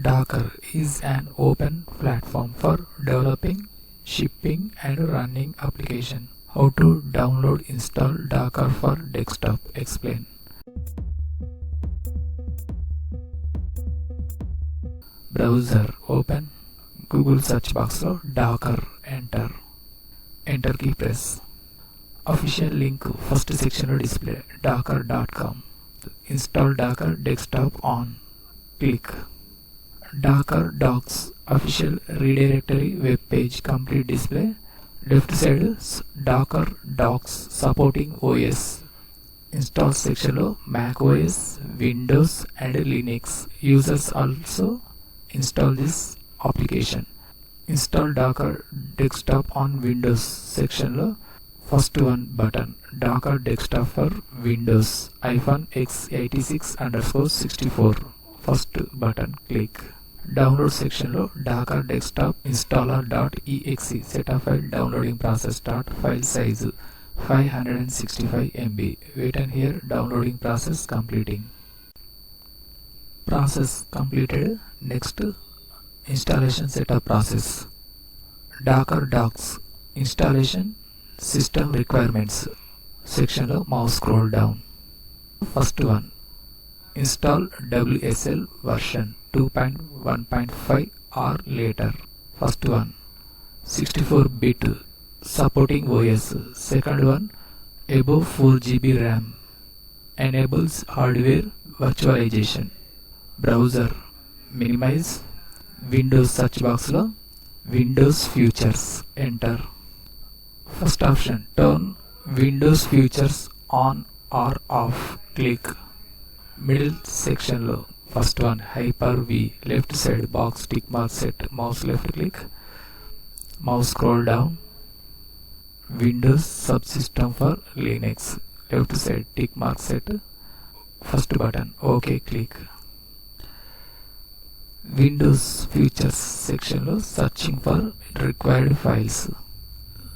Docker is an open platform for developing, shipping and running applications. How to download install Docker for desktop? Explain. Browser open, Google search box lo Docker enter key press. Official link first section lo display docker.com. Install Docker desktop on. Click. Docker docs official redirectory web page complete display. Left side Docker docs supporting OS. Install section lo Mac OS, Windows and Linux. Users also install this application. Install Docker desktop on Windows section lo first one button Docker desktop for Windows x86_64 first button click. Download section lo Docker desktop installer.exe setup file downloading process start file size 565 MB. Wait and here downloading process completing. Process completed. Next installation setup process. Docker docs installation system requirements section lo mouse scroll down. First one install WSL version 2.1.5 or later. First one 64-bit supporting OS. Second one above 4 GB RAM enables hardware virtualization. Browser minimize. Windows search box lo Windows features enter. First option turn Windows features on or off click. Middle section lo first one Hyper-V left side box tick mark set mouse left click. Mouse scroll down. Windows subsystem for Linux left side tick mark set first button OK click. Windows features section lo searching for required files.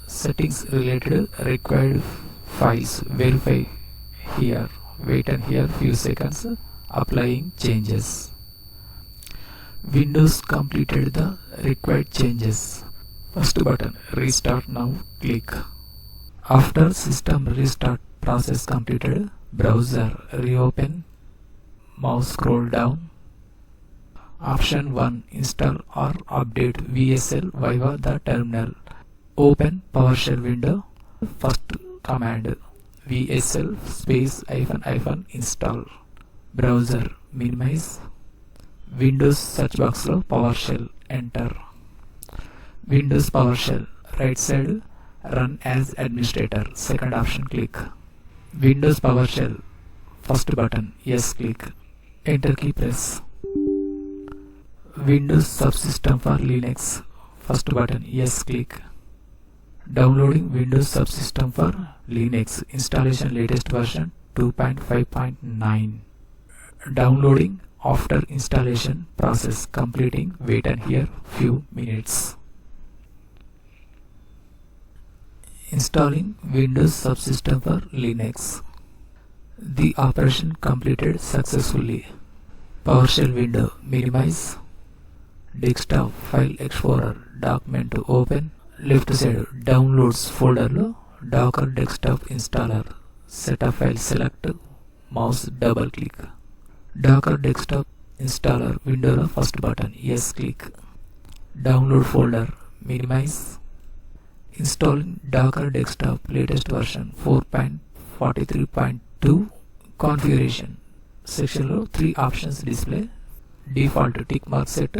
Settings related required files verify here. Wait and here few seconds. Applying changes. Windows completed the required changes. First button restart now click. After system restart process completed, browser reopen. Mouse scroll down. Option 1 install or update VSL via the terminal. Open PowerShell window. First command VSL space ---- install. Browser minimize. Windows search box lo PowerShell enter. Windows PowerShell right side run as administrator second option click. Windows PowerShell first button yes click. Enter key press. Windows subsystem for Linux first button yes click. Downloading Windows subsystem for Linux installation latest version 2.5.9. Downloading after installation process completing. Wait and here few minutes. Installing Windows subsystem for Linux. The operation completed successfully. PowerShell window minimize. Desktop file explorer document to open. Left side downloads folder lo Docker desktop installer setup file select mouse double click. Docker desktop installer window lo first button yes click. Download folder minimize. Installing Docker desktop latest version 4.43.2 configuration section lo 3 options display. Default tick mark set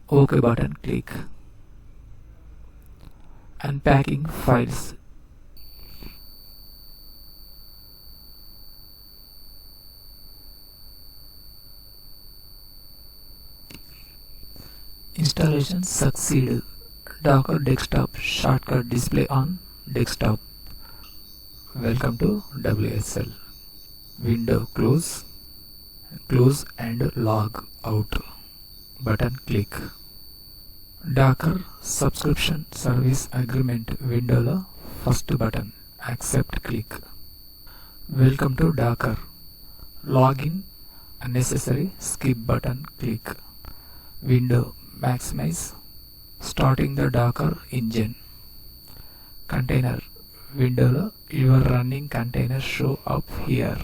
OK button click. Unpacking files. Installation succeed. Docker desktop shortcut display on desktop. Welcome to WSL. Window close. Close and log out button click. Docker subscription service agreement window lo first button accept click. Welcome to Docker. Login unnecessary skip button click. window maximize, starting the Docker engine. Container window, your running container show up here.